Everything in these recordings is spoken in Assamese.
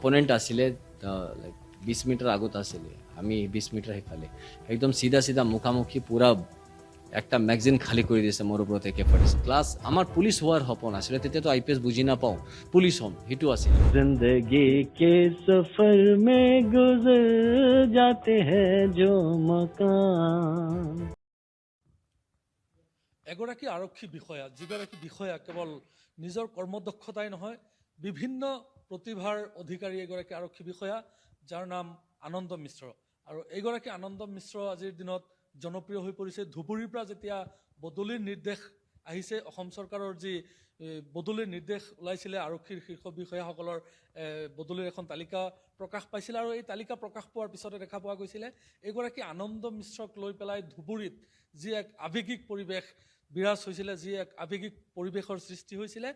অপোনেণ্ট আছিলে লাইক 20 মিটাৰ আগত আছিলে, আমি 20 মিটাৰ সেইফালে একদম চিধা চিধা মুখামুখি পুৰা একটা ম্যাগজিন খালি কৰে দিয়েছে মোৰ ওপৰত একে ফাটিছে। ক্লাছ আমাৰ পুলিচ হোৱাৰ সপোন আছিলে, তেতিয়াতো IPS বুজি নাপাওঁ, পুলিচ হ'ম সেইটো আছিল। जिंदगी के सफर में गुजर जाते हैं जो मकान। এগৰাকী আৰক্ষী বিষয়া, যিগৰাকী বিষয়া কেৱল নিজৰ কৰ্মদক্ষতাই নহয়, বিভিন্ন প্ৰতিভাৰ অধিকাৰী এগৰাকী আৰক্ষী বিষয়া, যাৰ নাম আনন্দ মিশ্ৰ। আৰু এইগৰাকী আনন্দ মিশ্ৰ আজিৰ দিনত জনপ্ৰিয় হৈ পৰিছে। ধুবুৰীৰ পৰা যেতিয়া বদলিৰ নিৰ্দেশ আহিছে, অসম চৰকাৰৰ যি বদলিৰ নিৰ্দেশ ওলাইছিলে, আৰক্ষীৰ শীৰ্ষ বিষয়াসকলৰ বদলিৰ এখন তালিকা প্ৰকাশ পাইছিলে, আৰু এই তালিকা প্ৰকাশ পোৱাৰ পিছতে দেখা পোৱা গৈছিলে এইগৰাকী আনন্দ মিশ্ৰক লৈ পেলাই ধুবুৰীত যি এক আৱেগিক পৰিৱেশ বিৰাজ হৈছিলে, যি এক আৱেগিক পৰিৱেশৰ সৃষ্টি হৈছিলে,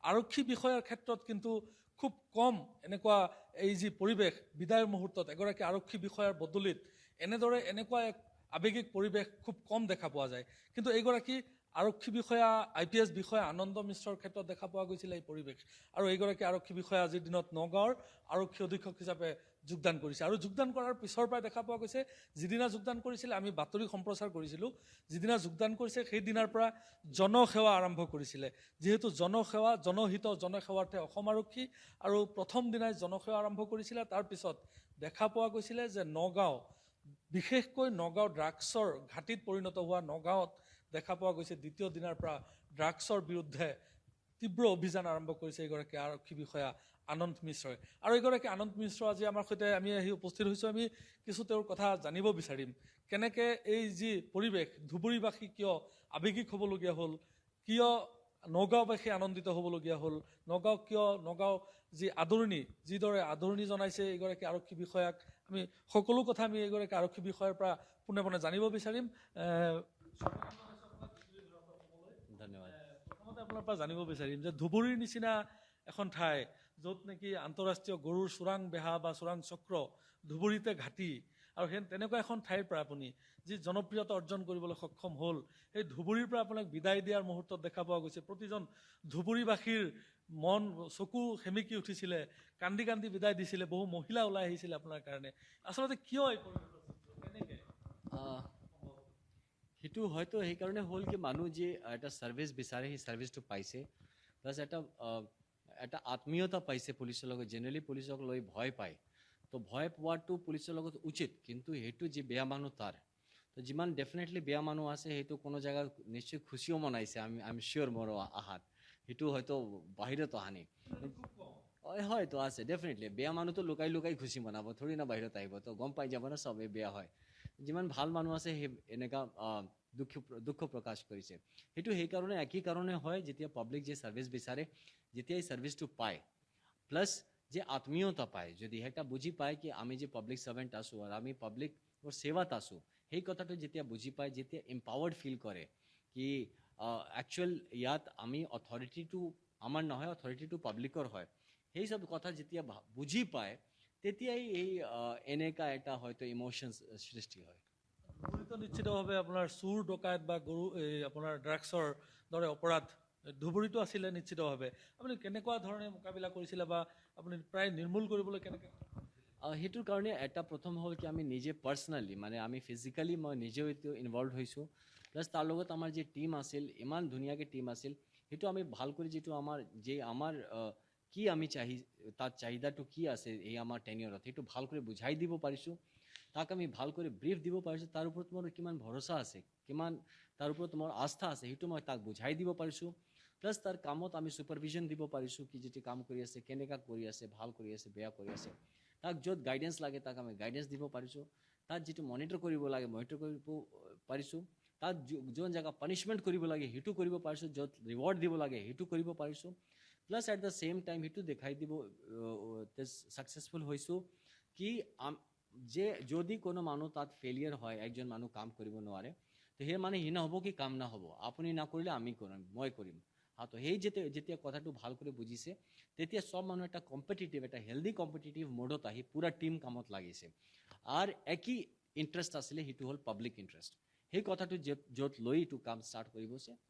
আৰক্ষী বিষয়াৰ ক্ষেত্ৰত কিন্তু খুব কম এনেকুৱা এই যি পৰিৱেশ বিদায়ৰ মুহূৰ্তত এগৰাকী আৰক্ষী বিষয়াৰ বদলিত এনেকুৱা এক আৱেগিক পৰিৱেশ খুব কম দেখা পোৱা যায়। কিন্তু এইগৰাকী আৰক্ষী বিষয়া, IPS বিষয়া আনন্দ মিশ্ৰৰ ক্ষেত্ৰত দেখা পোৱা গৈছিলে এই পৰিৱেশ। আৰু এইগৰাকী আৰক্ষী বিষয়া আজিৰ দিনত নগাঁৱৰ আৰক্ষী অধীক্ষক হিচাপে যোগদান কৰিছে। আৰু যোগদান কৰাৰ পিছৰ পৰাই দেখা পোৱা গৈছে, যিদিনা যোগদান কৰিছিলে আমি বাতৰি সম্প্ৰচাৰ কৰিছিলোঁ, যিদিনা যোগদান কৰিছে সেইদিনাৰ পৰা জনসেৱা আৰম্ভ কৰিছিলে। যিহেতু জনসেৱা, জনহিত জনসেৱাৰ্থে অসম আৰক্ষী, আৰু প্ৰথম দিনাই জনসেৱা আৰম্ভ কৰিছিলে। তাৰপিছত দেখা পোৱা গৈছিলে যে নগাঁও, বিশেষকৈ নগাঁও ড্ৰাগছৰ ঘাটিত পৰিণত হোৱা নগাঁৱত দেখা পোৱা গৈছে দ্বিতীয় দিনাৰ পৰা ড্ৰাগছৰ বিৰুদ্ধে তীব্ৰ অভিযান আৰম্ভ কৰিছে এগৰাকী আৰক্ষী বিষয়া আনন্দ মিশ্ৰই। আৰু এগৰাকী আনন্দ মিশ্ৰ আজি আমাৰ সৈতে আমি আহি উপস্থিত হৈছোঁ। আমি কিছু তেওঁৰ কথা জানিব বিচাৰিম, কেনেকৈ এই যি পৰিৱেশ, ধুবুৰীবাসী কিয় আৱেগিক হ'বলগীয়া হ'ল, কিয় নগাঁওবাসী আনন্দিত হ'বলগীয়া হ'ল, নগাঁও যি আদৰণি, যিদৰে আদৰণি জনাইছে এইগৰাকী আৰক্ষী বিষয়াক, আমি সকলো কথা আমি এইগৰাকী আৰক্ষী বিষয়াৰ পৰা পোনে পোনে জানিব বিচাৰিম। ধন্যবাদ। প্ৰথমতে আপোনাৰ পৰা জানিব বিচাৰিম যে ধুবুৰীৰ নিচিনা এখন ঠাই, য'ত নেকি আন্তঃৰাষ্ট্ৰীয় গৰুৰ চোৰাং বেহা বা চোৰাং চক্ৰ, ধুবুৰীতে ঘাটি, আৰু তেনেকুৱা এখন ঠাইৰ পৰা আপুনি যি জনপ্ৰিয়তা অৰ্জন কৰিবলৈ সক্ষম হ'ল, সেই ধুবুৰীৰ পৰা আপোনাক বিদায় দিয়াৰ মুহূৰ্তত দেখা পোৱা গৈছে প্ৰতিজন ধুবুৰীবাসীৰ মন, চকু সেমেকি উঠিছিলে, কান্দি কান্দি বিদায় দিছিলে, বহু মহিলা ওলাই আহিছিলে আপোনাৰ কাৰণে। আচলতে কিয় এই পৰিৱেশৰ সৃষ্টি হ'ল, কেনেকৈ? সেইটো হয়তো সেইকাৰণে হ'ল কি মানুহ যি এটা ছাৰ্ভিচ বিচাৰে সেই ছাৰ্ভিচটো পাইছে, প্লাছ এটা আত্মীয়তা পাইছে পুলিচৰ লগত। জেনেৰেলি পুলিচক লৈ ভয় পায়, তো ভয় পোৱাটো পুলিচৰ লগত উচিত, কিন্তু সেইটো যি বেয়া মানুহ তাৰ, তো যিমান ডেফিনেটলি বেয়া মানুহ আছে সেইটো কোনো জেগাত নিশ্চয় খুচিও মনাইছে, আই এম চিয়'ৰ মোৰ আহাত, সেইটো হয়তো বাহিৰত অহা নাই। হয়তো আছে ডেফিনেটলি, বেয়া মানুহটো লুকাই লুকাই খুচি মনাব, থৰি না বাহিৰত আহিব, তো গম পাই যাব না চবেই বেয়া হয়। যিমান ভাল মানুহ আছে সেই এনেকুৱা দুখ প্ৰকাশ কৰিছে। সেইটো সেইকাৰণে একই কাৰণে হয়, যেতিয়া পাব্লিক যে ছাৰ্ভিচ বিচাৰে, যেতিয়া এই ছাৰ্ভিচটো পায়, প্লাছ যে আত্মীয়তা পায়, যদি এটা বুজি পায় কি আমি যে পাব্লিক ছাৰ্ভেণ্ট আছোঁ আৰু আমি পাব্লিকৰ সেৱাত আছোঁ, সেই কথাটো যেতিয়া বুজি পায়, যেতিয়া এম্পাৱাৰ্ড ফিল কৰে কি একচুৱেল ইয়াত আমি অথৰিটিটো আমাৰ নহয়, অথৰিটিটো পাব্লিকৰ হয়, সেই চব কথা যেতিয়া বুজি পায়, তেতিয়াই এই এনেকা এটা হয়তো ইম'শ্যনছ সৃষ্টি হয়। ধুবুৰীতো নিশ্চিতভাৱে আপোনাৰ চুৰ ডকাইত বা গৰু আপোনাৰ ড্ৰাগছৰ দৰে অপৰাধ ধুবুৰীতো আছিলে নিশ্চিতভাৱে। আপুনি কেনেকুৱা ধৰণে মোকাবিলা কৰিছিলে বা আপুনি প্ৰায় নিৰ্মূল কৰিবলৈ কেনেকৈ? সেইটোৰ কাৰণে এটা প্ৰথম হ'ল কি আমি নিজে পাৰ্চনেলি, মানে আমি ফিজিকেলি মই নিজেও এইটো ইনভলভ হৈছোঁ, প্লাছ তাৰ লগত আমাৰ যি টীম আছিল, ইমান ধুনীয়াকৈ টীম আছিল, সেইটো আমি ভাল কৰি যিটো আমাৰ কি আমি তাত চাহিদাটো কি আছে এই আমাৰ টেনিয়ৰত, সেইটো ভাল কৰি বুজাই দিব পাৰিছোঁ, তাক আমি ভাল কৰি ব্ৰিফ দিব পাৰিছোঁ, তাৰ ওপৰত মোৰ কিমান ভৰসা আছে, কিমান তাৰ ওপৰত মোৰ আস্থা আছে, সেইটো মই তাক বুজাই দিব পাৰিছোঁ, প্লাছ তাৰ কামত আমি ছুপাৰভিজন দিব পাৰিছোঁ, কি যিটো কাম কৰি আছে, কেনেকুৱা কৰি আছে, ভাল কৰি আছে, বেয়া কৰি আছে, তাক য'ত গাইডেন্স লাগে তাক আমি গাইডেন্স দিব পাৰিছোঁ, তাত যিটো মনিটৰ কৰিব লাগে মনিটৰ কৰিব পাৰিছোঁ, তাত যোন জেগা পানিছমেণ্ট কৰিব লাগে সেইটো কৰিব পাৰিছোঁ, য'ত ৰিৱাৰ্ড দিব লাগে সেইটো কৰিব পাৰিছোঁ, plus at the same time সেইটো দেখাই দিব ছাকচেছফুল হৈছোঁ কি যে যদি কোনো মানুহ তাত ফেইলিয়াৰ হয়, একজন মানুহ কাম কৰিব নোৱাৰে, তো সেই মানে ই নহ'ব কি কাম নহ'ব, আপুনি নকৰিলে আমি কৰিম, মই কৰিম। তো সেই যেতিয়া কথাটো ভাল কৰি বুজিছে, তেতিয়া চব মানুহ এটা কম্পিটিটিভ, এটা হেল্ডি কম্পিটিটিভ মোডত আহি পুৰা টীম কামত লাগিছে। আৰু একই ইণ্টাৰেষ্ট আছিলে, সেইটো হ'ল পাব্লিক ইণ্টাৰেষ্ট। সেই কথাটো য'ত লৈ এইটো কাম ষ্টাৰ্ট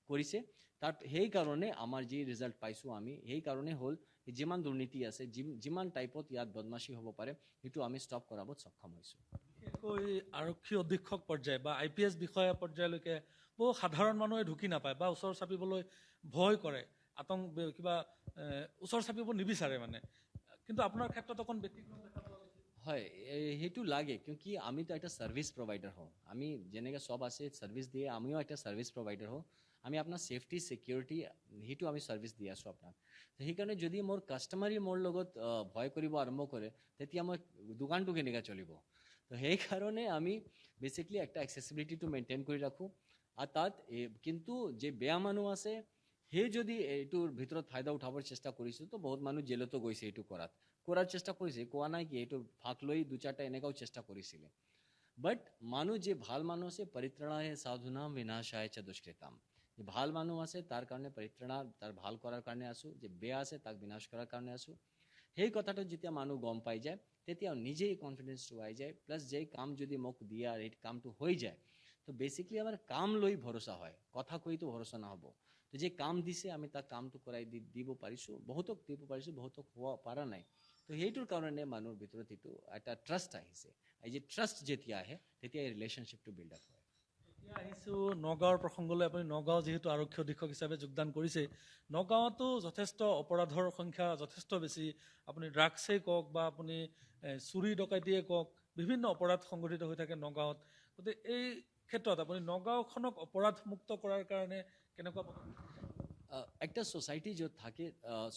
কৰিছে, তাত সেইকাৰণে আমাৰ যি ৰিজাল্ট পাইছোঁ আমি, সেইকাৰণে হ'ল যিমান দুৰ্নীতি আছে যিমান টাইপত ইয়াত বদমাচি হ'ব পাৰে সেইটো আমি ষ্টপ কৰাবত সক্ষম হৈছোঁ। বিশেষকৈ আৰক্ষী অধীক্ষক পৰ্যায় বা IPS বিষয়া পৰ্যায়লৈকে বহু সাধাৰণ মানুহে ঢুকি নাপায় বা ওচৰ চাপিবলৈ ভয় কৰে, কিবা ওচৰ চাপিব নিবিচাৰে মানে, কিন্তু আপোনাৰ ক্ষেত্ৰত অকণ ব্যতিক্ৰম দেখা পোৱা গৈছে। হয়, সেইটো লাগে কিয়কি আমিতো একটা সার্ভিস প্রোভাইডার হওঁ। আমি যেনেকৈ সব আছে সার্ভিস দিয়ে আমিও একটা সার্ভিস প্ৰভাইডাৰ হওঁ। আমি আপোনাৰ ছেফটি ছিকিউৰিটি সেইটো আমি সাৰ্ভিস দি আছোঁ আপোনাক। সেইকাৰণে যদি মোৰ কাষ্টমাৰে মোৰ লগত ভয় কৰিব আৰম্ভ কৰে তেতিয়া মই দোকানটো কেনেকৈ চলিব। তো সেইকাৰণে আমি বেচিকলি একটা এক্সেচিবিলিটিটো মেইনটেইন কৰি ৰাখোঁ। আৰু তাত কিন্তু যে বেয়া মানুহ আছে সেই যদি এইটোৰ ভিতৰত ফায়দা উঠাবৰ চেষ্টা কৰিছোঁ তো বহুত মানুহ জেলতো গৈছে এইটো কৰাৰ চেষ্টা কৰিছে, কোৱা নাই কি এইটো ভাগ লৈ 2-4টা এনেকাও চেষ্টা কৰিছিলে। বাট মানুহ যে ভাল মানুহ আছে, পৰিত্ৰাণায় সাধুনাম বিনাশায় চ দুষ্কৃতাম, যে ভাল মানুহ আছে তাৰ কাৰণে পৰিত্ৰাণা, তাৰ ভাল কৰাৰ কাৰণে আছোঁ, যে বেয়া আছে তাক বিনাশ কৰাৰ কাৰণে আছোঁ। সেই কথাটো যেতিয়া মানুহ গম পাই যায় তেতিয়া নিজেই কনফিডেন্সটো আহি যায়। প্লাছ যে কাম যদি মোক দিয়া এই কামটো হৈ যায় তো বেচিকলি আমাৰ কাম লৈ ভৰসা হয়, কথা কৈতো ভৰসা নহ'ব। তো যে কাম দিছে আমি তাক কামটো কৰাই দিব পাৰিছোঁ, বহুতক দিব পাৰিছোঁ, বহুতক হোৱা পৰা নাই। তো সেইটোৰ কাৰণে মানুহৰ ভিতৰত এইটো এটা ট্ৰাষ্ট আহিছে। এই যে ট্ৰাষ্ট যেতিয়া আহে তেতিয়া এই ৰিলেশ্যনশ্বিপটো বিল্ড আপ হয়। এতিয়া আহিছোঁ নগাঁৱৰ প্ৰসংগলৈ। আপুনি নগাঁও যিহেতু আৰক্ষী অধীক্ষক হিচাপে যোগদান কৰিছে, নগাঁৱতো যথেষ্ট অপৰাধৰ সংখ্যা যথেষ্ট বেছি। আপুনি ড্ৰাগছেই কওক বা আপুনি চুৰি ডকাইতিয়ে কওক, বিভিন্ন অপৰাধ সংঘটিত হৈ থাকে নগাঁৱত। গতিকে এই ক্ষেত্ৰত আপুনি নগাঁওখনক অপৰাধমুক্ত কৰাৰ কাৰণে কেনেকুৱা একটা সোসাইটি য'ত থাকে,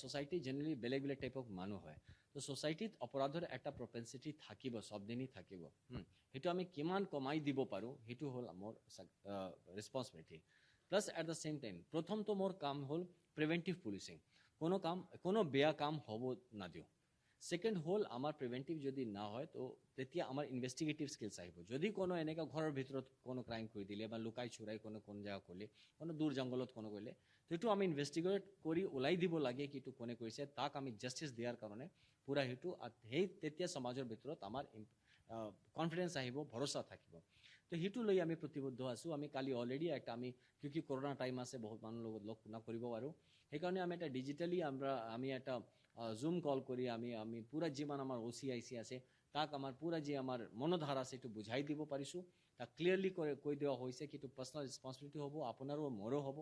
সোসাইটি জেনেৰেলি বেলেগ বেলেগ টাইপ অফ মানুহ হয়। তো সোসাইটিত অপৰাধৰ এটা প্ৰপেনচিটি থাকিব, চবদিনেই থাকিব। সেইটো আমি কিমান কমাই দিব পাৰোঁ সেইটো হ'ল মোৰ responsibility. Plus at the same time প্ৰথমটো মোৰ কাম হ'ল প্ৰিভেণ্টিভ পুলিচিং, কোনো বেয়া কাম হ'ব নাদিওঁ। সেকেন্ড হ'ল আমাৰ প্ৰিভেণ্টিভ যদি না হয় তো তেতিয়া আমাৰ ইনভেষ্টিগেটিভ স্কিলছ আহিব। যদি কোনো এনেকুৱা ঘৰৰ ভিতৰত কোনো ক্ৰাইম কৰি দিলে বা লুকাই চুৰাই কোনো জেগা কৰিলে, কোনো দূৰ জংঘলত কোনো কৰিলে, তো এইটো আমি ইনভেষ্টিগেট কৰি ওলাই দিব লাগে কি এইটো কোনে কৰিছে, তাক আমি জাষ্টিছ দিয়াৰ কাৰণে পুৰা সেইটো। সেই তেতিয়া সমাজৰ ভিতৰত আমাৰ কনফিডেন্স আহিব, ভৰসা থাকিব। তো সেইটো লৈ আমি প্ৰতিবদ্ধ আছোঁ। আমি কালি অলৰেডি একটা আমি কিউকি কৰোণা টাইম আছে, বহুত মানুহৰ লগত লগ নকৰিব পাৰোঁ, সেইকাৰণে আমি এটা ডিজিটেলি আমি এটা জুম কল কৰি আমি পুৰা যিমান আমাৰ OCIC আছে তাক আমাৰ পুৰা যি আমাৰ মনোধাৰা আছে এইটো বুঝাই দিব পাৰিছোঁ। তাক ক্লিয়াৰলি কৈ দেওয়া হৈছে কি এইটো পাৰ্চনেল ৰেছপন্সিবিলিটি হ'ব, আপোনাৰো মোৰো হ'ব।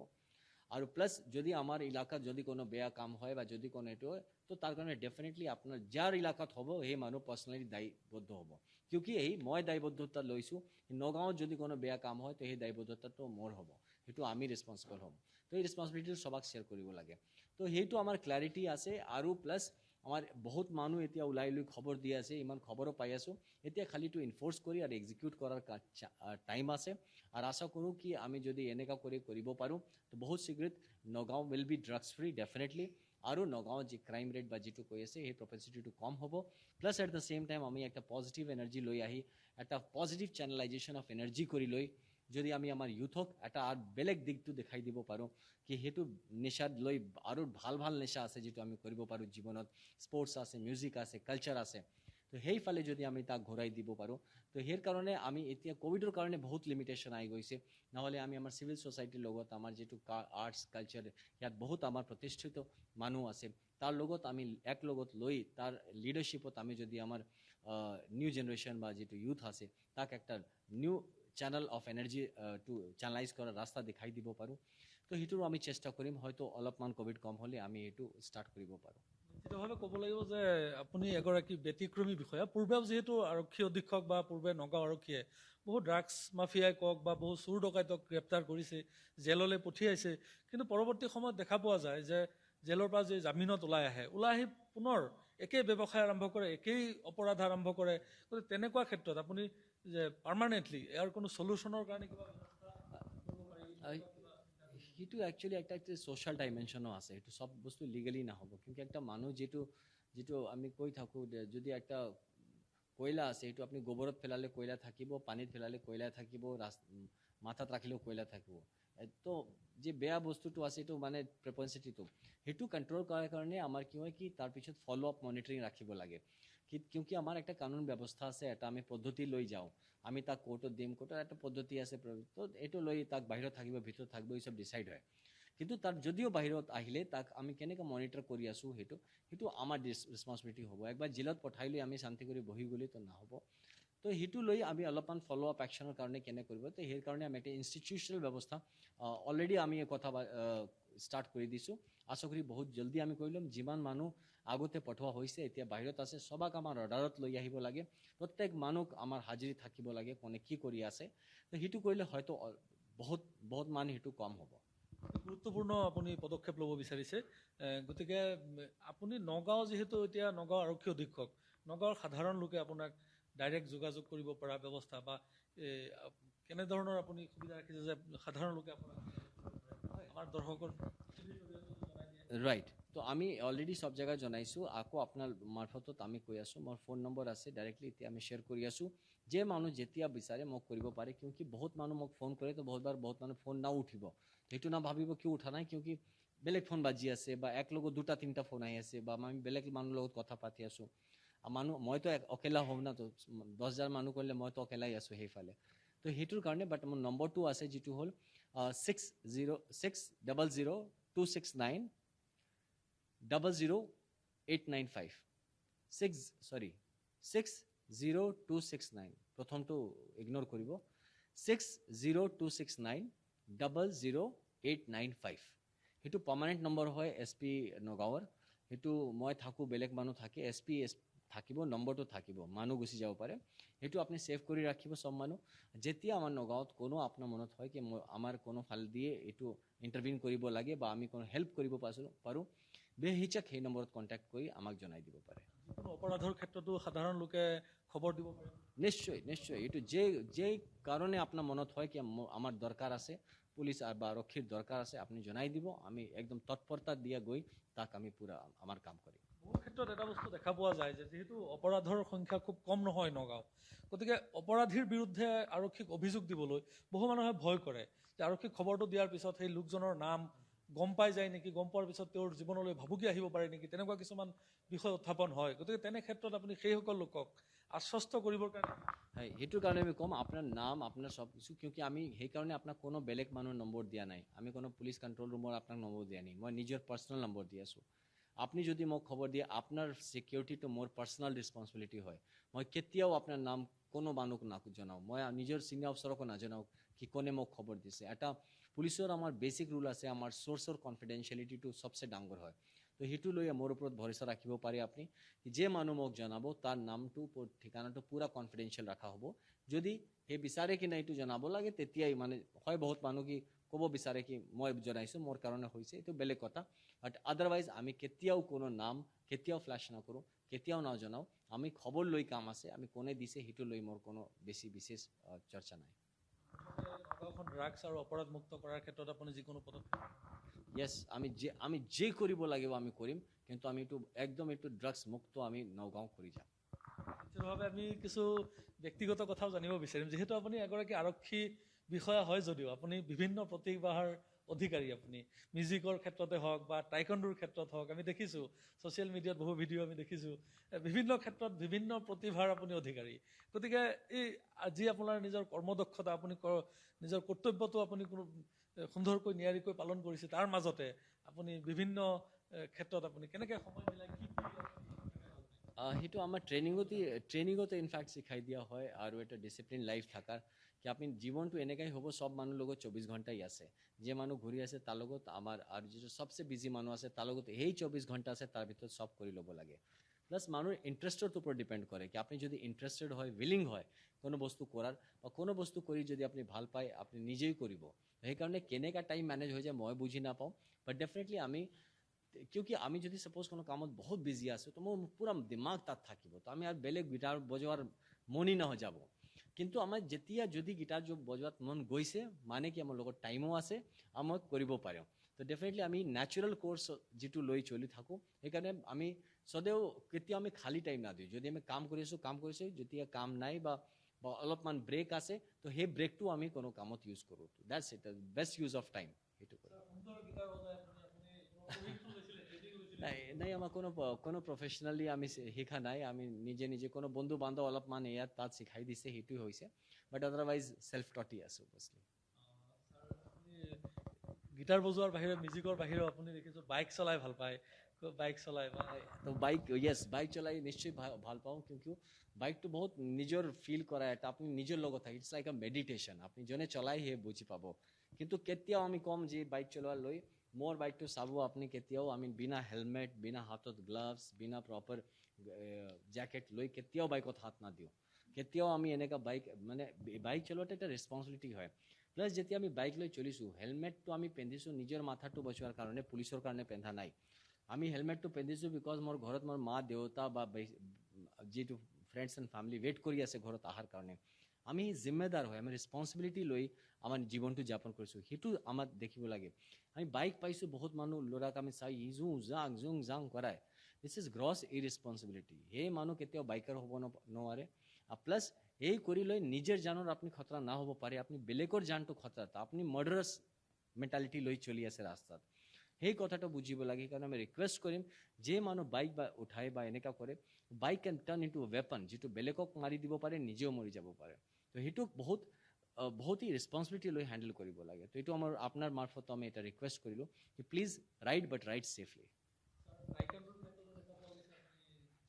আৰু প্লাছ যদি আমাৰ এলেকাত যদি কোনো বেয়া কাম হয় বা যদি কোনো এইটো হয় তো তাৰ কাৰণে ডেফিনেটলি আপোনাৰ যাৰ এলেকাত হ'ব সেই মানুহ পাৰ্চনেলি দায়বদ্ধ হ'ব। কিউকি মই দায়বদ্ধতা লৈছোঁ, নগাঁৱত যদি কোনো বেয়া কাম হয় তো সেই দায়বদ্ধতাটো মোৰ হ'ব, সেইটো আমি ৰেছপন্সিবল হ'ম। তো এই ৰেছপন্সিবিলিটিটো সবাক শ্বেয়াৰ কৰিব লাগে। তো সেইটো আমাৰ ক্লাৰিটি আছে। আৰু প্লাছ আমাৰ বহুত মানুহ এতিয়া ওলাই লৈ খবৰ দি আছে, ইমান খবৰো পাই আছোঁ। এতিয়া খালিটো ইনফৰ্চ কৰি আৰু এক্সিকিউট কৰাৰ টাইম আছে। আৰু আশা কৰোঁ কি আমি যদি এনেকুৱা কৰিব পাৰোঁ তো বহুত শীঘ্ৰত Nagaon will be drugs free definitely. আৰু নগাঁৱত যি ক্ৰাইম ৰেট বা যিটো কৈ আছে সেই প্ৰপেনচিটিটো কম হ'ব। Plus at the same time আমি একটা পজিটিভ এনাৰ্জি লৈ আহি এটা পজিটিভ চেনেলাইজেশ্যন অফ এনাৰ্জি কৰি লৈ যদি আমি আমাৰ ইউথক এটা বেলেগ দিশটো দেখাই দিব পাৰোঁ কি সেইটো নিচাত লৈ আৰু ভাল ভাল নিচা আছে যিটো আমি কৰিব পাৰোঁ জীৱনত, স্পৰ্টছ আছে, মিউজিক আছে, কালচাৰ আছে, তো সেইফালে যদি আমি তাক ঘূৰাই দিব পাৰোঁ তো সেই কাৰণে আমি এতিয়া কোভিডৰ কাৰণে বহুত লিমিটেশ্যন আহি গৈছে। নহ'লে আমি আমাৰ চিভিল ছ'চাইটিৰ লগত আমাৰ যিটো আৰ্টছ কালচাৰ ইয়াত বহুত আমাৰ প্ৰতিষ্ঠিত মানুহ আছে তাৰ লগত আমি লগত লৈ তাৰ লিডাৰশ্বিপত আমি যদি আমাৰ নিউ জেনাৰেশ্যন বা যিটো ইউথ আছে তাক একটা new channel of energy to channelise কৰাৰ ৰাস্তা দেখাই দিব পাৰোঁ। তো সেইটোৰো আমি চেষ্টা কৰিম, হয়তো অলপমান কোভিড কম হ'লে আমি এইটো ষ্টাৰ্ট কৰিব পাৰোঁ। নিশ্চিতভাৱে ক'ব লাগিব যে আপুনি এগৰাকী ব্যতিক্ৰমী বিষয়া। পূৰ্বেও যিহেতু আৰক্ষী অধীক্ষক বা পূৰ্বে নগাঁও আৰক্ষীয়ে বহু ড্ৰাগছ মাফিয়াই কওক বা বহু চোৰ ডকাইতক গ্ৰেপ্তাৰ কৰিছে, জেললৈ পঠিয়াইছে, কিন্তু পৰৱৰ্তী সময়ত দেখা পোৱা যায় যে জেলৰ পৰা যে জামিনত ওলাই আহি পুনৰ একেই ব্যৱসায় আৰম্ভ কৰে, একেই অপৰাধ আৰম্ভ কৰে। গতিকে তেনেকুৱা ক্ষেত্ৰত আপুনি যে পাৰ্মানেণ্টলি ইয়াৰ কোনো চলিউশ্যনৰ কাৰণে কিবা সেইটো একচুৱেলি একটা ছ'চিয়েল ডাইমেনশ্যনো আছে। সেইটো সব বস্তু লিগেলি নহ'ব, কিন্তু একটা মানুহ যিটো আমি কৈ থাকোঁ যদি একটা কয়লা আছে সেইটো আপুনি গোবৰত পেলালে কয়লা থাকিব, পানীত পেলালে কয়লা থাকিব, মাথাত ৰাখিলেও কয়লা থাকিব। তো যে বেয়া বস্তুটো আছে এইটো মানে প্ৰপেনচিটিটো সেইটো কণ্ট্ৰল কৰাৰ কাৰণে আমাৰ কি হয় কি তাৰপিছত ফ'ল' আপ মনিটৰিং ৰাখিব লাগে। কিউকি আমাৰ একটা কানুন ব্যৱস্থা আছে, এটা আমি পদ্ধতি লৈ যাওঁ, আমি তাক কোৰ্টত দিম, কোৰ্টৰ এটা পদ্ধতি আছে, তো এইটো লৈ তাক বাহিৰত থাকিব ভিতৰত থাকিব এই চব ডিচাইড হয়। কিন্তু তাৰ যদিও বাহিৰত আহিলে তাক আমি কেনেকৈ মনিটৰ কৰি আছোঁ সেইটো আমাৰ ৰেছপন্সিবিলিটি হ'ব। একবাৰ জেলত পঠাই লৈ আমি শান্তি কৰি বহি গ'লে তো নহ'ব। তো সেইটো লৈ আমি অলপমান ফ'ল' আপ একশ্যনৰ কাৰণে কেনে কৰিব, তো সেই কাৰণে আমি এটা ইনষ্টিটিউচনেল ব্যৱস্থা অলৰেডি আমি কথা ষ্টাৰ্ট কৰি দিছোঁ। আশা কৰি বহুত জলদি আমি কৰি ল'ম। যিমান মানুহ আগতে পঠোৱা হৈছে এতিয়া বাহিৰত আছে সবাক আমাৰ অৰ্ডাৰত লৈ আহিব লাগে। প্ৰত্যেক মানুহক আমাৰ হাজিৰি থাকিব লাগে কোনে কি কৰি আছে। তো সেইটো কৰিলে হয়তো বহুত মানুহ সেইটো কম হ'ব। গুৰুত্বপূৰ্ণ আপুনি পদক্ষেপ ল'ব বিচাৰিছে। গতিকে আপুনি নগাঁও যিহেতু এতিয়া নগাঁও আৰক্ষী অধীক্ষক, নগাঁৱৰ সাধাৰণ লোকে আপোনাক ডাইৰেক্ট যোগাযোগ কৰিব পৰা ব্যৱস্থা বা কেনেধৰণৰ আপুনি সুবিধা ৰাখিছে যে সাধাৰণ লোকে আপোনাক আমাৰ দৰ্শকৰ ৰাইট। তো আমি অলৰেডি সব জেগাত জনাইছোঁ, আকৌ আপোনাৰ মাৰফতত আমি কৈ আছোঁ। মোৰ ফোন নম্বৰ আছে, ডাইৰেক্টলি এতিয়া আমি শ্বেয়াৰ কৰি আছোঁ। যে মানুহ যেতিয়া বিচাৰে মোক কৰিব পাৰে, কিয়কি বহুত মানুহ মোক ফোন কৰে, তো বহুত মানুহ ফোন নাও উঠিব। সেইটো না ভাবিব কিয় উঠা নাই, কিয়কি বেলেগ ফোন বাজি আছে বা এক লগত 2-3টা ফোন আহি আছে বা আমি বেলেগ মানুহৰ লগত কথা পাতি আছোঁ। মইতো অকেলা হ'ম না, তো 10,000 মানুহ কৰিলে মইতো অকেলাই আছোঁ সেইফালে। তো সেইটোৰ কাৰণে বাট মোৰ নম্বৰটো আছে, যিটো হ'ল 60269 60269 প্ৰথমটো ইগন'ৰ কৰিব, 60269 সেইটো পাৰ্মানেণ্ট নম্বৰ হয় SP নগাঁৱৰ। সেইটো মই থাকোঁ, বেলেগ মানুহ থাকে, SP থাকিব, নম্বৰটো থাকিব, মানুহ গুচি যাব পাৰে। সেইটো আপুনি ছেভ কৰি ৰাখিব চব মানুহ। যেতিয়া আমাৰ নগাঁৱত কোনো আপোনাৰ মনত হয় কি আমাৰ কোনো ফাল দিয়ে এইটো ইণ্টাৰভিন কৰিব লাগে বা আমি কোনো হেল্প কৰিব পাৰোঁ, বেহিচক সেই নম্বৰত কণ্টেক্ট কৰি আমাক জনাই দিব পাৰে। যিকোনো অপৰাধৰ ক্ষেত্ৰতো সাধাৰণ লোকে খবৰ দিব পাৰে। নিশ্চয় এইটো যে কাৰণে আপোনাৰ মনত হয় কি আমাৰ দৰকাৰ আছে, পুলিচ বা আৰক্ষীৰ দৰকাৰ আছে, আপুনি জনাই দিব। আমি একদম তৎপৰতা দিয়া গৈ তাক আমি পুৰা আমাৰ কাম কৰিম। বহু ক্ষেত্ৰত এটা বস্তু দেখা পোৱা যায় যে যিহেতু অপৰাধৰ সংখ্যা খুব কম নহয় নগাঁও, গতিকে অপৰাধীৰ বিৰুদ্ধে আৰক্ষীক অভিযোগ দিবলৈ বহু মানুহে ভয় কৰে যে আৰক্ষীক খবৰটো দিয়াৰ পিছত সেই লোকজনৰ নাম গম পাই যায় নেকি, গম পোৱাৰ পিছত তেওঁৰ জীৱনলৈ ভাবুকি আহিব পাৰে নেকি, তেনেকুৱা কিছুমান বিষয় উত্থাপন হয়। গতিকে তেনে ক্ষেত্ৰত আপুনি সেইসকল লোকক আশ্বস্ত কৰিবৰ কাৰণে হয়, সেইটোৰ কাৰণে আমি ক'ম আপোনাৰ নাম, আপোনাৰ সব কিছু, কিয়কি আমি সেইকাৰণে আপোনাক কোনো বেলেগ মানুহৰ নম্বৰ দিয়া নাই। আমি কোনো পুলিচ কণ্ট্ৰল ৰুমৰ আপোনাক নম্বৰ দিয়া নাই, মই নিজৰ পাৰ্চনেল নম্বৰ দি আছোঁ। আপুনি যদি মোক খবৰ দিয়ে, আপোনাৰ ছিকিউৰিটিটো মোৰ পাৰ্চনেল ৰেছপন্সিবিলিটি হয়। মই কেতিয়াও আপোনাৰ নাম কোনো মানুহক জনাওঁ, মই নিজৰ ছিনিয়ৰ অফিচাৰকো নাজনাওঁ কি কোনে মোক খবৰ দিছে। এটা পুলিচৰ আমাৰ বেছিক ৰুল আছে, আমাৰ চ'ৰ্চৰ কনফিডেঞ্চিয়েলিটিটো সবচে ডাঙৰ হয়। তো সেইটো লৈ মোৰ ওপৰত ভৰসা ৰাখিব পাৰে আপুনি। যে মানুহ মোক জনাব তাৰ নামটো ঠিকনাটো পুৰা কনফিডেঞ্চিয়েল ৰখা হ'ব। যদি সেই বিচাৰে কি নাই এইটো জনাব লাগে, তেতিয়াই মানে হয় বহুত মানুহ কি ক'ব বিচাৰে কি মই জনাইছোঁ, মোৰ কাৰণে হৈছে, এইটো বেলেগ কথা। বাট আদাৰৱাইজ আমি কেতিয়াও কোনো নাম কেতিয়াও ফ্লেছ নকৰোঁ, কেতিয়াও নজনাওঁ। আমি খবৰ লৈ কাম আছে, আমি কোনে দিছে সেইটো লৈ মোৰ কোনো বিশেষ চৰ্চা নাই। নগাঁওখন ড্ৰাগছ আৰু অপৰাধ মুক্ত কৰাৰ ক্ষেত্ৰত আপুনি যিকোনো পদক্ষেপ য়েছ, আমি যে কৰিব লাগিব আমি কৰিম, কিন্তু আমি একদম ড্ৰাগছ মুক্ত আমি নগাঁও কৰি যাম। নিশ্চিতভাৱে আমি কিছু ব্যক্তিগত কথাও জানিব বিচাৰিম। যিহেতু আপুনি এগৰাকী আৰক্ষী বিষয়া হয় যদিও আপুনি বিভিন্ন প্ৰতিভাৰ অধিকাৰী। আপুনি মিউজিকৰ ক্ষেত্ৰতে হওক বা টাইকণ্ডোৰ ক্ষেত্ৰত হওক, আমি দেখিছোঁ ছ'চিয়েল মিডিয়াত বহু ভিডিঅ' আমি দেখিছোঁ, বিভিন্ন ক্ষেত্ৰত বিভিন্ন প্ৰতিভাৰ আপুনি অধিকাৰী। গতিকে এই আজি আপোনাৰ নিজৰ কৰ্মদক্ষতা, আপুনি নিজৰ কৰ্তব্যটো আপুনি কোনো সুন্দৰকৈ নিয়াৰিকৈ পালন কৰিছে, তাৰ মাজতে আপুনি বিভিন্ন ক্ষেত্ৰত আপুনি কেনেকৈ সময় মিলাই কি সেইটো আমাৰ ট্ৰেইনিঙতে ইনফেক্ট শিকাই দিয়া হয়। আৰু এটা ডিচিপ্লিন লাইফ থকাৰ কি আপুনি জীৱনটো এনেকৈ হ'ব, সব মানুহৰ লগত 24 ঘণ্টাই আছে। যে মানুহ ঘূৰি আছে তাৰ লগত আমাৰ, আৰু যিটো সবচে বিজি মানুহ আছে তাৰ লগত সেই 24 ঘণ্টা আছে, তাৰ ভিতৰত সব কৰি ল'ব লাগে। প্লাছ মানুহৰ ইণ্টাৰেষ্টৰ ওপৰত ডিপেণ্ড কৰে কি আপুনি যদি ইণ্টাৰেষ্টেড হয়, উইলিং হয় কোনো বস্তু কৰাৰ, বা কোনো বস্তু কৰি যদি আপুনি ভাল পায় আপুনি নিজেই কৰিব। সেইকাৰণে কেনেকুৱা টাইম মেনেজ হৈ যায় মই বুজি নাপাওঁ। বাট ডেফিনেটলি কিয়কি আমি যদি ছাপোজ কোনো কামত বহুত বিজি আছোঁ, তো মোৰ পুৰা দিমাগ তাত থাকিব, তো আমি আৰু বেলেগ গিটাৰ বজোৱাৰ মনই নহয় যাব। কিন্তু আমাৰ যদি গিটাৰ বজোৱাত মন গৈছে, মানে কি আমাৰ লগত টাইমো আছে আৰু মই কৰিব পাৰোঁ। তো ডেফিনেটলি আমি নেচাৰেল কোৰ্চ যিটো লৈ চলি থাকোঁ, সেইকাৰণে আমি সদায় কেতিয়াও আমি খালী টাইম নাদিওঁ। যদি আমি কাম কৰিছোঁ, যেতিয়া কাম নাই বা অলপমান ব্ৰেক আছে, তো সেই ব্ৰেকটো আমি কোনো কামত ইউজ কৰোঁ। That's it, best use of time সেইটো কৰোঁ। নাই আমাৰ কোনো প্ৰফেচনেলি আমি শিকা নাই। আমি নিজে কোনো বন্ধু বান্ধৱ অলপমান ইয়াত তাত শিকাই দিছে, সেইটোৱে হৈছে। বাট আদাৰৱাইজ ছেল্ফ টটি আছোঁ বস্তু। গিটাৰ বজোৱাৰ বাহিৰে মিউজিকৰ বাহিৰেও আপুনি দেখিছোঁ বাইক চলাই ভাল পায়, বাইক চলাই বা তো বাইক ইয়েস বাইক চলাই নিশ্চয়ই ভাল পাওঁ কিন্তু বাইকটো বহুত নিজৰ ফিল কৰা এটা আপুনি নিজৰ লগত থাকে ইটছ লাইক আ মেডিটেশ্যন আপুনি যোনে চলাই সেই বুজি পাব কিন্তু কেতিয়াও আমি কম যে বাইক চলোৱা লৈ মোৰ বাইকটো চাব আপুনি কেতিয়াও আমি বিনা হেলমেট বিনা হাতত গ্লাভছ বিনা প্ৰপাৰ জ্যাকেট লৈ কেতিয়াও বাইকত হাত নাদিওঁ কেতিয়াও আমি এনেকা বাইক মানে বাইক চলোৱাটো এটা ৰেছপন্সিবিলিটি হয় প্লাছ যেতিয়া আমি বাইক লৈ চলিছোঁ হেলমেটটো আমি পিন্ধিছোঁ নিজৰ মাথাটো বচোৱাৰ কাৰণে পুলিচৰ কাৰণে পিন্ধা নাই আমি হেলমেটটো পিন্ধিছোঁ বিকজ মোৰ ঘৰত মোৰ মা দেউতা বা যিটো ফ্ৰেণ্ডছ এণ্ড ফেমিলি ৱেইট কৰি আছে ঘৰত অহাৰ কাৰণে আমি জিম্মেদাৰ হয় আমি ৰেছপন্সিবিলিটি লৈ আমাৰ জীৱনটো যাপন কৰিছোঁ সেইটো আমাক দেখিব লাগে আমি বাইক পাইছোঁ বহুত মানুহ ল'ৰাক আমি চাই জুং জাং কৰাই দিছ ইজ গ্ৰছ ইৰেছপন্সিবিলিটি সেই মানুহ কেতিয়াও বাইকাৰ হ'ব নোৱাৰে প্লাছ এই কৰি লৈ নিজৰ জানৰ আপুনি খতৰা না হ'ব পাৰে আপুনি বেলেগৰ জানটো খতৰা আপুনি মাৰ্ডাৰাছ মেণ্টেলিটি লৈ চলি আছে ৰাস্তাত সেই কথাটো বুজিব লাগে সেইকাৰণে আমি ৰিকুৱেষ্ট কৰিম যে মানুহ বাইক বা উঠাই বা এনেকুৱা কৰে বাইক কেন টাৰ্ণ ইনটু ৱেপন যিটো বেলেগক মাৰি দিব পাৰে নিজেও মৰি যাব পাৰে তো সেইটোক বহুতেই ৰেছপন্সিবিলিটি লৈ হেণ্ডেল কৰিব লাগে তো এইটো আমাৰ আপোনাৰ মাৰফত আমি এটা ৰিকুৱেষ্ট কৰিলোঁ কি please ride but ride safely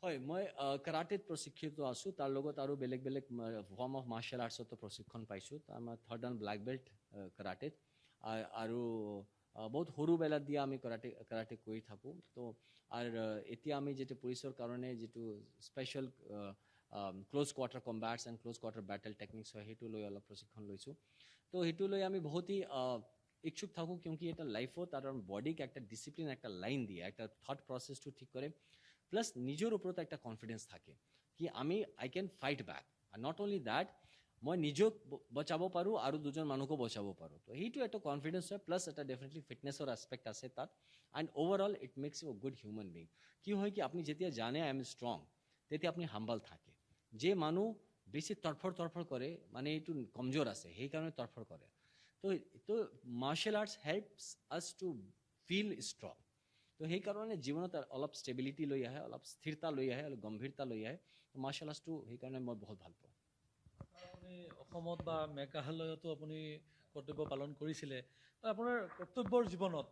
হয় মই কাৰাটেত প্ৰশিক্ষিত আছোঁ তাৰ লগত আৰু বেলেগ বেলেগ ফৰ্ম অফ মাৰ্চিয়েল আৰ্টছতো প্ৰশিক্ষণ পাইছোঁ তাৰ মই 3rd and ব্লেক বেল্ট কাৰাটেত আৰু বহুত সৰুবেলাত দিয়া আমি কাৰাটে কৰি থাকোঁ তো আৰু এতিয়া আমি যিটো পুলিচৰ কাৰণে যিটো special close quarter combats and close quarter battle techniques হয় সেইটো লৈ অলপ প্ৰশিক্ষণ লৈছোঁ তো সেইটো লৈ আমি বহুতেই ইচ্ছুক থাকোঁ কিয়কি এটা লাইফত আৰু বডিক একটা ডিচিপ্লিন একটা লাইন দিয়ে একটা থট প্ৰচেছটো ঠিক কৰে প্লাছ নিজৰ ওপৰত একটা কনফিডেন্স থাকে কি আমি I can fight back not only that মই নিজক বচাব পাৰোঁ আৰু দুজন মানুহকো বচাব পাৰোঁ তো সেইটো এটা কনফিডেন্স হয় প্লাছ এটা ডেফিনেটলি ফিটনেছৰ এছপেক্ট আছে তাত and overall it makes you good human being কি হয় কি আপুনি যেতিয়া জানে আই এম ষ্ট্ৰং তেতিয়া আপুনি হাম্বল থাকে যে মানুহ বেছি তৰফৰ কৰে মানে এইটো কমজোৰ আছে সেইকাৰণে তৰফৰ কৰে তো মাৰ্চিয়েল আৰ্টছ হেল্পছ আছ টু ফিল ষ্ট্ৰং তো সেইকাৰণে জীৱনত অলপ ষ্টেবিলিটি লৈ আহে অলপ স্থিৰতা লৈ আহে অলপ গম্ভীৰতা লৈ আহে মাৰ্চিয়েল আৰ্টছটো সেইকাৰণে মই বহুত ভাল পাওঁ আপুনি অসমত বা মেঘালয়তো আপুনি কৰ্তব্য পালন কৰিছিলে আপোনাৰ কৰ্তব্যৰ জীৱনত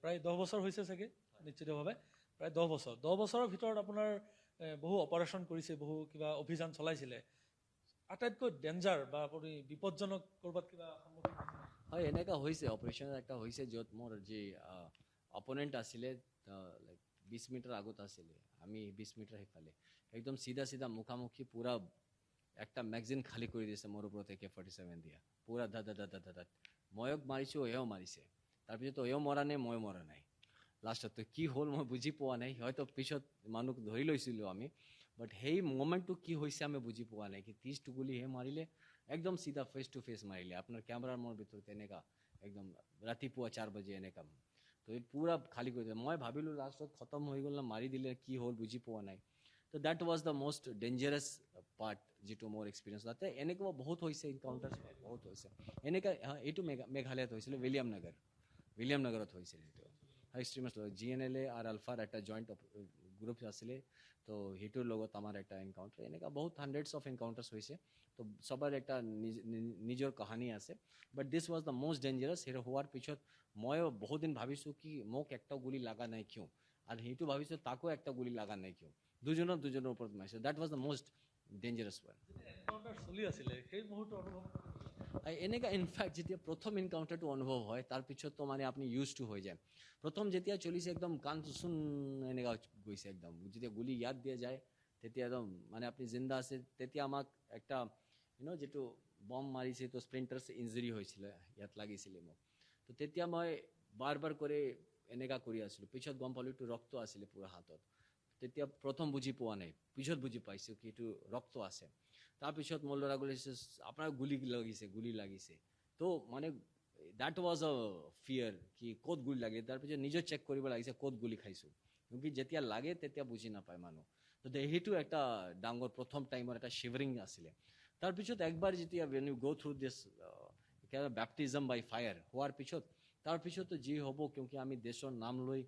প্ৰায় 10 বছৰ হৈছে চাগে নিশ্চিতভাৱে প্ৰায় 10 বছৰৰ ভিতৰত আপোনাৰ বহু অপাৰেশ্যন কৰিছে বহু কিবা অভিযান চলাইছিলে আটাইতকৈ ডেঞ্জাৰ বা আপুনি বিপদজনক ক'ৰবাত কিবা সন্মুখীন হয় এনেকুৱা হৈছে অপাৰেশ্যন একটা হৈছে য'ত মোৰ যি অপনেণ্ট আছিলে লাইক 20 মিটাৰ আগত আছিলে আমি 20 মিটাৰ সিফালে একদম চিধা মুখামুখি পুৰা একটা ম্যাগজিন খালি কৰি দিছে মোৰ ওপৰত AK-47 দিয়া পুৰা দাদ ময়ক মাৰিছোঁ এও মাৰিছে তাৰপিছত এও মৰা নাই মই মৰা নাই লাষ্টত কি হ'ল মই বুজি পোৱা নাই হয়তো পিছত মানুহ ধৰি লৈছিলোঁ আমি বাট সেই মোমেণ্টটো কি হৈছে আমি বুজি পোৱা নাই কি 30টো গুলি হে মাৰিলে একদম চিধা ফেচ টু ফেচ মাৰিলে আপোনাৰ কেমেৰাৰ মোৰ ভিতৰত এনেকা একদম ৰাতিপুৱা 4 বজে এনেকা তো এই পুৰা খালি কৰি দিলে মই ভাবিলোঁ লাষ্টত খতম হৈ গ'ল না মাৰি দিলে কি হ'ল বুজি পোৱা নাই তো that was the most dangerous part যিটো মোৰ এক্সপিৰিয়েঞ্চ তাতে এনেকুৱা বহুত হৈছে এনকাউণ্টাৰ বহুত হৈছে এনেকা এইটো মেঘালয়ত হৈছিলে উইলিয়াম নগৰত হৈছিলে এইটো এক্সট্ৰিমিষ্ট GNLA আৰু আলফাৰ এটা জইণ্ট গ্ৰুপ আছিলে তো সেইটোৰ লগত আমাৰ এটা এনকাউণ্টাৰ এনেকুৱা বহুত হাণ্ড্ৰেডছ অফ এনকাউণ্টাৰ্ছ হৈছে তো সবৰ এটা নিজৰ কাহানী আছে বাট দিছ ৱাজ দ্য মষ্ট ডেঞ্জাৰাছ সেইটো হোৱাৰ পিছত ময়ো বহুত দিন ভাবিছোঁ কি মোক একটা গুলি লগা নাই কিয় আৰু সেইটো ভাবিছোঁ তাকো একটা গুলি লগা নাই কিয় দুজনৰ ওপৰত মাৰিছে that was the most dangerous one encounter চলি আছিলে সেই মুহূৰ্ত অনুভৱ এনেকুৱা ইনফেক্ট যেতিয়া প্ৰথম এনকাউণ্টাৰটো অনুভৱ হয় তাৰপিছততো মানে আপুনি ইউজ টু হৈ যায় প্ৰথম যেতিয়া চলিছে একদম কাণ চোন এনেকুৱা গৈছে একদম যেতিয়া গুলি ইয়াত দিয়া যায় তেতিয়া একদম মানে আপুনি জিন্দা আছে তেতিয়া আমাক একটা যিটো বম মাৰিছে তো স্প্লিণ্টাৰ্ছ ইঞ্জুৰি হৈছিলে ইয়াত লাগিছিলে মোক তো তেতিয়া মই বাৰ কৰি এনেকুৱা কৰি আছিলোঁ পিছত গম পালোঁ এইটো ৰক্ত আছিলে পুৰা হাতত তেতিয়া প্ৰথম বুজি পোৱা নাই পিছত বুজি পাইছোঁ কি এইটো ৰক্ত আছে তাৰপিছত মোৰ ল'ৰা গ'লে আপোনাৰ গুলি লাগিছে তো মানে দ্যাট ৱাজ আ ফিয়াৰ কি ক'ত গুলি লাগে তাৰপিছত নিজে চেক কৰিব লাগিছে ক'ত গুলি খাইছোঁ কিয়কি যেতিয়া লাগে তেতিয়া বুজি নাপায় মানুহ তো সেইটো একটা ডাঙৰ প্ৰথম টাইমৰ এটা শিভাৰিং আছিলে তাৰপিছত একবাৰ যেতিয়া when you go through this baptism by fire হোৱাৰ পিছত তাৰপিছতো যি হ'ব কিয়কি আমি দেশৰ নাম লৈ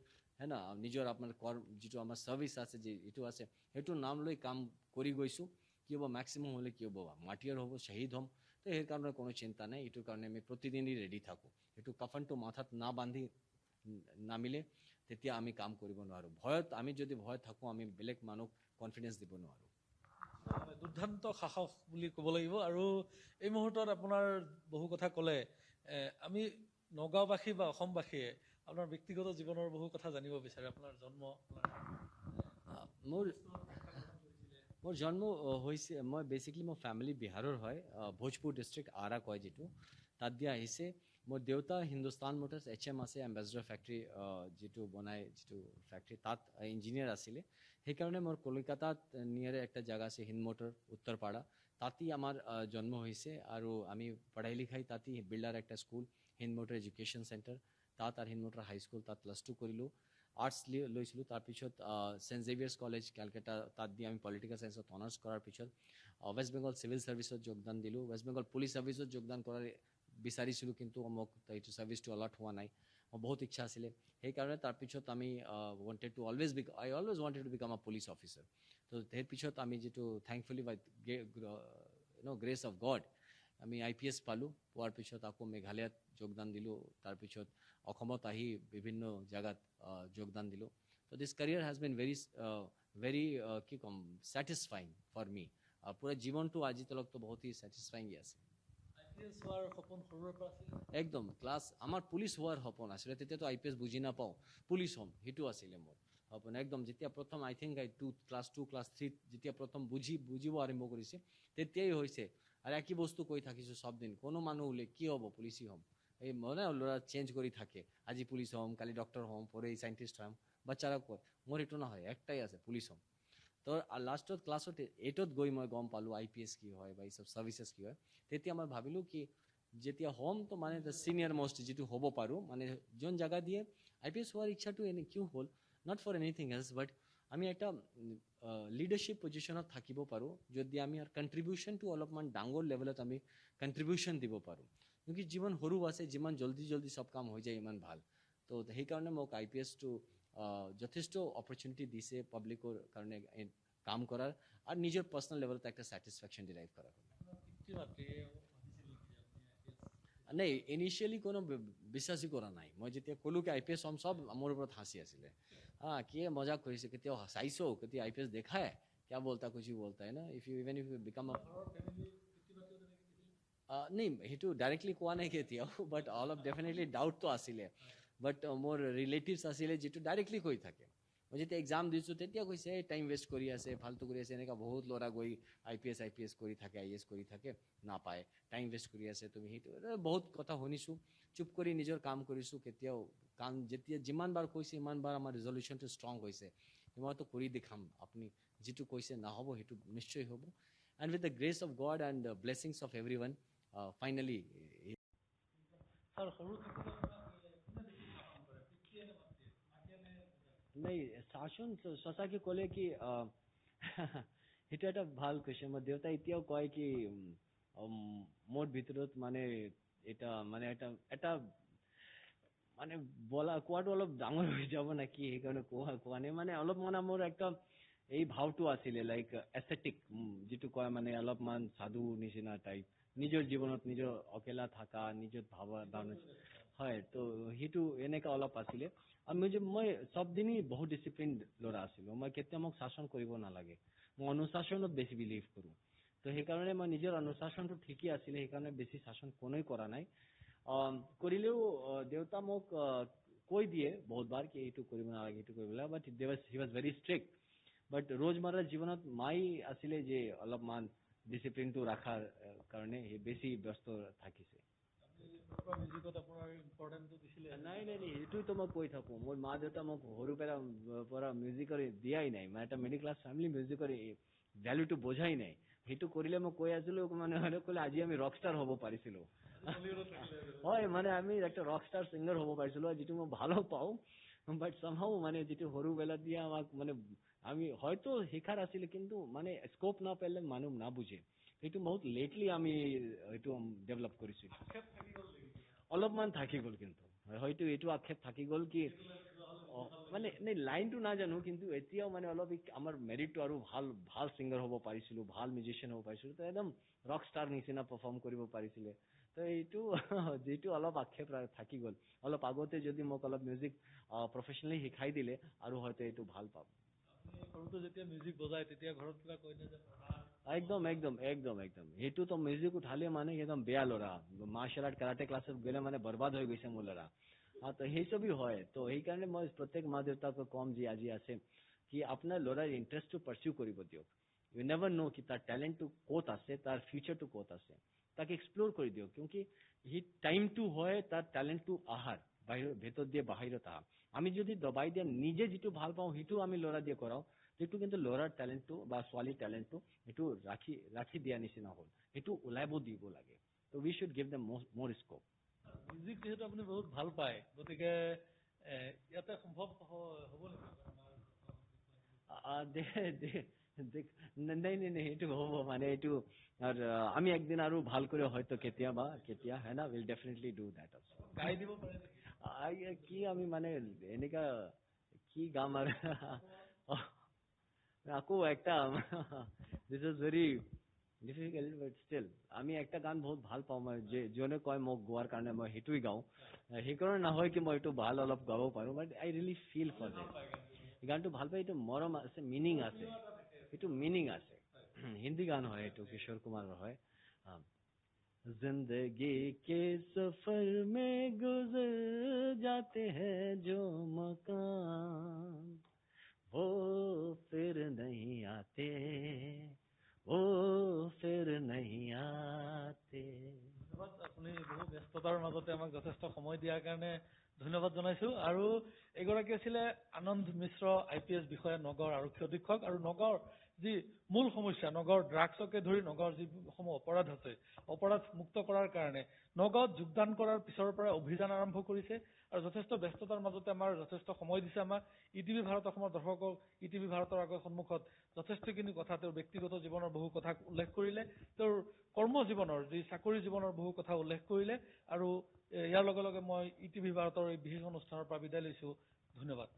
না নিজৰ আপোনাৰ যিটো আমাৰ ছাৰ্ভিচ আছে যে এইটো আছে সেইটো নাম লৈ কাম কৰি গৈছোঁ কি হ'ব মেক্সিমাম হ'লে কি হ'ব মাটিয়াৰ হ'ব শ্বহীদ হ'ম তো সেই কাৰণে কোনো চিন্তা নাই এইটোৰ কাৰণে আমি প্ৰতিদিনেই ৰেডি থাকোঁ সেইটো কাফনটো মাথাত নাবান্ধি নামিলে তেতিয়া আমি কাম কৰিব নোৱাৰোঁ। ভয়ত আমি যদি ভয়ত থাকোঁ আমি বেলেগ মানুহক কনফিডেঞ্চ দিব নোৱাৰোঁ। দুৰ্দান্ত সাহস বুলি ক'ব লাগিব। আৰু এই মুহূৰ্তত আপোনাৰ বহু কথা ক'লে, আমি নগাঁওবাসী বা অসমবাসীয়ে আপোনাৰ ব্যক্তিগত জীৱনৰ বহু কথা জানিব বিচাৰে। আপোনাৰ জন্ম, মোৰ জন্ম হৈছে, মই বেচিকলি মোৰ ফেমিলি বিহাৰৰ হয়, ভোজপুৰ ডিষ্ট্ৰিক্ট আৰা কয় যিটো, তাত দিয়া আহিছে। মোৰ দেউতা হিন্দুস্তান মটৰ্ছ HM আছে, এম্বেছাডৰ ফেক্টৰী যিটো বনাই, যিটো ফেক্টৰী তাত ইঞ্জিনিয়াৰ আছিলে। সেইকাৰণে মোৰ কলিকাতাত নিয়াৰে একটা জাগা আছে হিন্দ মটৰ উত্তৰপাৰা, তাতেই আমাৰ জন্ম হৈছে। আৰু আমি পঢ়াই লিখাই তাতেই বিল্ডাৰ একটা school Hind motor education centre তাত, আৰু হিন্দ মটৰ হাইস্কুল তাত +2 কৰিলোঁ। আৰ্টছ লৈছিলোঁ। তাৰপিছত ছেইণ্ট জেভিয়াৰ্ছ কলেজ কেলকাতা তাত দি আমি পলিটিকেল চায়েন্সত অনাৰ্ছ কৰাৰ পিছত ৱেষ্ট বেংগল চিভিল ছাৰ্ভিচত যোগদান দিলোঁ। ৱেষ্ট বেংগল পুলিচ ছাৰ্ভিচত যোগদান কৰাৰ বিচাৰিছিলোঁ, কিন্তু মোক এইটো ছাৰ্ভিচটো অলট হোৱা নাই। মোৰ বহুত ইচ্ছা আছিলে, সেইকাৰণে তাৰপিছত আমি I always wanted to become a police officer. তো সেই পিছত আমি যিটো thankfully by grace of God আমি IPS পালোঁ। পোৱাৰ পিছত আকৌ মেঘালয়ত যোগদান দিলোঁ, তাৰপিছত অসমত আহি বিভিন্ন জাগাত যোগদান দিলোঁ। তো দিছ কেৰিয়াৰ হেজ বিন ভেৰি কি ক'ম, ছেটিছফাইং ফৰ মি। পুৰা জীৱনটো আজি তলকতো বহুত ছেটিছফাইং আছে। IPS হোৱাৰ সপোন সৰুৰে পৰা আছিল? একদম আমাৰ পুলিচ হোৱাৰ সপোন আছিলে। তেতিয়াতো IPS বুজি নাপাওঁ, পুলিচ হ'ম সেইটো আছিলে মোৰ সপোন একদম। যেতিয়া প্ৰথম আই থিংক ক্লাছ 2 ক্লাছ 3 যেতিয়া প্ৰথম বুজিব আৰম্ভ কৰিছে তেতিয়াই হৈছে। আৰু একই বস্তু কৈ থাকিছোঁ চব দিন, কোনো মানুহ ওলে কি হ'ব, পুলিচেই হ'ম। এই মানে ল'ৰা চেঞ্জ কৰি থাকে, আজি পুলিচ হ'ম, কালি ডক্টৰ হ'ম, পৰহি চাইণ্টিষ্ট হ'ম। বাচ্চাৰা কয়, মোৰ এইটো নহয়, একটাই আছে পুলিচ হ'ম। তো লাষ্টত ক্লাছত 8ত গৈ মই গম পালোঁ IPS কি হয় বা এইসব ছাৰ্ভিচেছ কি হয়। তেতিয়া মই ভাবিলোঁ কি যেতিয়া হ'ম তো মানে ছিনিয়ৰ মোষ্ট যিটো হ'ব পাৰোঁ, মানে যোন জাগা দিয়ে IPS হোৱাৰ ইচ্ছাটো এনে কিয় হ'ল, নট ফৰ এনিথিং এলছ, বাট আমি একটা লিডাৰশ্বিপ পজিশ্যনত থাকিব পাৰোঁ যদি আমি কণ্ট্ৰিবিউশ্যনটো অলপমান ডাঙৰ লেভেলত আমি কণ্ট্ৰিবিউশ্যন দিব পাৰোঁ। কিয়কি জীৱন সৰু আছে, যিমান জল্দি চব কাম হৈ যায় ইমান ভাল। তো সেইকাৰণে মোক IPSটো যথেষ্ট অপৰচুনিটি দিছে পাব্লিকৰ কাৰণে কাম কৰাৰ, আৰু নিজৰ পাৰ্চনেল লেভেলত একটা ছেটিছফেকশ্যন ডিৰাইভ কৰাৰ। নাই, ইনিচিয়েলি কোনো বিশ্বাসই কৰা নাই। মই যেতিয়া ক'লোঁ কি IPS হ'ম, চব মোৰ ওপৰত হাঁচি আছিলে। কি মজাক কৰিছে, কেতিয়াও চাইছো, কেতিয়া IPS দেখা है, क्या बोलता कुछ ही बोलता है ना, इवन इफ यू बिकम নাই, সেইটো ডাইৰেক্টলি কোৱা নাই কেতিয়াও, বাট অলপ ডেফিনেটলি ডাউটটো আছিলে। বাট মোৰ ৰিলেটিভছ আছিলে যিটো ডাইৰেক্টলি কৈ থাকে। মই যেতিয়া এক্সাম দিছোঁ তেতিয়া কৈছে টাইম ৱেষ্ট কৰি আছে, ফাল্টু কৰি আছে, এনেকুৱা বহুত ল'ৰা গৈ IPS কৰি থাকে, IAS কৰি থাকে, নাপায়, টাইম ৱেষ্ট কৰি আছে তুমি। সেইটো বহুত কথা শুনিছোঁ, চুপ কৰি নিজৰ কাম কৰিছোঁ। কেতিয়াও কাম যেতিয়া যিমানবাৰ কৈছে সিমানবাৰ আমাৰ ৰিজলিউশ্যনটো ষ্ট্ৰং হৈছে, মইতো কৰি দেখাম, আপুনি যিটো কৈছে নহ'ব সেইটো নিশ্চয় হ'ব। And with the grace of god and the blessings of every one finally. নাই, শাসন সঁচাকে ক'লে কি সেইটো এটা ভাল কুৱেশ্যন। মোৰ দেউতাই এতিয়াও কয় কি মোৰ ভিতৰত মানে এটা মানে এটা মানে কোৱাটো অলপ ডাঙৰ হৈ যাব নেকি, সেইকাৰণে কোৱা নাই। মানে অলপ মানে মোৰ একটা এই ভাৱটো আছিলে লাইক এস্থেটিক, যিটো কয় মানে অলপমান সাধু নিচিনা টাইপ, নিজৰ জীৱনত নিজৰ অকেলা থাকা, নিজৰ ভাৱনা হয়। তো সেইটো এনেকা অলপ আছিলে। আৰু মই চব দিনেই বহুত ডিচিপ্লিন ল'ৰা আছিলোঁ। মই কেতিয়া মোক শাসন কৰিব নালাগে, মই অনুশাসনত বেছি বিলিভ কৰোঁ। তো সেইকাৰণে মই নিজৰ অনুশাসনটো ঠিকেই আছিলে, সেইকাৰণে বেছি শাসন কোনেও কৰা নাই। কৰিলেও দেউতা মোক কৈ দিয়ে বহুতবাৰ কি এইটো কৰিব নালাগে, এইটো কৰিব নালাগে, but he was very strict. But ৰোজমাৰাৰ জীৱনত মাই আছিলে যে অলপমান ডিচিপ্লিনটো ৰখাৰ কাৰণে বেছি ব্যস্ত থাকিছে। নাই, সেইটোতো মই কৈ থাকোঁ। মোৰ মা দেউতা মোক সৰুৰ পৰা মিউজিকৰ দিয়াই নাই, মানে এটা মিডিল ক্লাছ ফেমিলি মিউজিকৰ ভেলুটো বুজাই নাই। সেইটো কৰিলে মই কৈ আছিলোঁ, মানে ক'লে আজি আমি ৰক ষ্টাৰ হ'ব পাৰিছিলোঁ। হয়, মানে আমি একটা ৰক ষ্টাৰ ছিংগাৰ হ'ব পাৰিছিলোঁ, যিটো মই ভালো পাওঁ। বাট চামহাও মানে যিটো সৰুবেলা দিয়ে আমাক মানে আমি হয়তো শিকাৰ আছিলে, কিন্তু মানে স্কোপ নাপালে মানুহ নাবুজে। সেইটো বহুত লেটলি আমি এইটো ডেভেলপ কৰিছোঁ। অলপমান থাকি গ'ল, কিন্তু হয়তো এইটো আক্ষেপ থাকি গ'ল কি মানে লাইনটো নাজানো, কিন্তু এতিয়াও মানে অলপ আমাৰ মেৰিটটো আৰু ভাল ছিংগাৰ হ'ব পাৰিছিলোঁ, ভাল মিউজিচিয়ান হ'ব পাৰিছিলোঁ। তো একদম ৰক ষ্টাৰ নিচিনা পাৰফৰ্ম কৰিব পাৰিছিলে। তো এইটো যিটো অলপ আক্ষেপ থাকি গ'ল, অলপ আগতে যদি মোক অলপ মিউজিক প্ৰফেচনেলি শিকাই দিলে আৰু হয়তো এইটো ভাল পাম। সৰুতে যেতিয়া মিউজিক বজায় তেতিয়া ঘৰত কিবা কৈ নে যে একদম একদম একদম একদম সেইটো তো মিউজিক উঠালে মানে একদম বেয়া ল'ৰা, মাৰ্শাল আৰ্ট কাৰাটে ক্লাছত গ'লে মানে বৰবাদ হৈ গৈছে মোৰ ল'ৰা। তো সেই চবি হয়। তো সেইকাৰণে মই প্ৰত্যেক মা দেউতাক কম যি আজি আছে কি আপোনাৰ ল'ৰাৰ ইণ্টাৰেষ্টটো পাৰ্চিউ কৰিব দিয়ক। ইউ নেভাৰ নো কি তাৰ টেলেণ্টটো ক'ত আছে, তাৰ ফিউচাৰটো ক'ত আছে, তাকে এক্সপ্ল'ৰ কৰি দিয়ক। কিয়কি সি টাইমটো হয় তাৰ টেলেণ্টটো আহাৰ বাহিৰৰ ভিতৰত দিয়ে বাহিৰত আহা। আমি যদি দবাই দিয়ে নিজে যিটো ভাল পাওঁ সেইটো আমি ল'ৰা দিয়ে কৰাওঁ, সেইটো কিন্তু ল'ৰাৰ টেলেণ্টটো বা ছোৱালীৰ টেলেণ্টটো সেইটো ৰাখি দিয়া নিচিনা হ'ল, সেইটো ওলাব দিব লাগে। তো উই শুড গিভ দেম মোৰ স্কোপ। মিউজিক যিহেতু আপুনি বহুত ভাল পায়, গতিকে ইয়াতে সম্ভৱ হ'ব নেকি? নাই এইটো হ'ব মানে এইটো আমি একদিন আৰু ভাল করে হয়তো কেতিয়া হ্যাঁ না, will definitely do that also. গাই দিব পাৰে নেকি? কি আমি মানে এনেকা কি গাম আৰু আকৌ একটা this is very difficult but still আমি একটা গান বহুত ভাল পাওঁ, মই যোনে কয় মোক গোৱাৰ কাৰণে মই সেইটোৱে গাওঁ। সেইকাৰণে নহয় কি মই এইটো ভাল অলপ গাব পাৰোঁ, বাট আই ৰিয়েলি ফিল ফৰ দেট। গানটো ভাল পাই, এইটো মৰম আছে, মিনিং আছে, এইটো মিনিং আছে। হিন্দী গান হয়, এইটো কিশোৰ কুমাৰৰ হয়। जिंदगी के सफर में गुजर जाते हैं जो मकान, वो फिर नहीं आते, वो फिर नहीं आते। আপুনি বহু ব্যস্ততাৰ মাজতে আমাক যথেষ্ট সময় দিয়াৰ কাৰণে ধন্যবাদ জনাইছোঁ। আৰু এগৰাকী আছিলে আনন্দ মিশ্ৰ, IPS বিষয়া, নগৰ আৰক্ষী অধীক্ষক। আৰু নগৰ যি মূল সমস্যা, নগৰ ড্ৰাগছকে ধৰি নগৰ যিসমূহ অপৰাধ আছে, অপৰাধ মুক্ত কৰাৰ কাৰণে নগৰত যোগদান কৰাৰ পিছৰ পৰা অভিযান আৰম্ভ কৰিছে। আৰু যথেষ্ট ব্যস্ততাৰ মাজতে আমাৰ যথেষ্ট সময় দিছে আমাক। ETV ভাৰত অসমৰ দৰ্শকক ETV ভাৰতৰ আগৰ সন্মুখত যথেষ্টখিনি কথা, তেওঁৰ ব্যক্তিগত জীৱনৰ বহু কথা উল্লেখ কৰিলে, তেওঁৰ কৰ্মজীৱনৰ যি চাকৰি জীৱনৰ বহু কথা উল্লেখ কৰিলে। আৰু ইয়াৰ লগে লগে মই ETV ভাৰতৰ এই বিশেষ অনুষ্ঠানৰ পৰা বিদায় লৈছোঁ। ধন্যবাদ।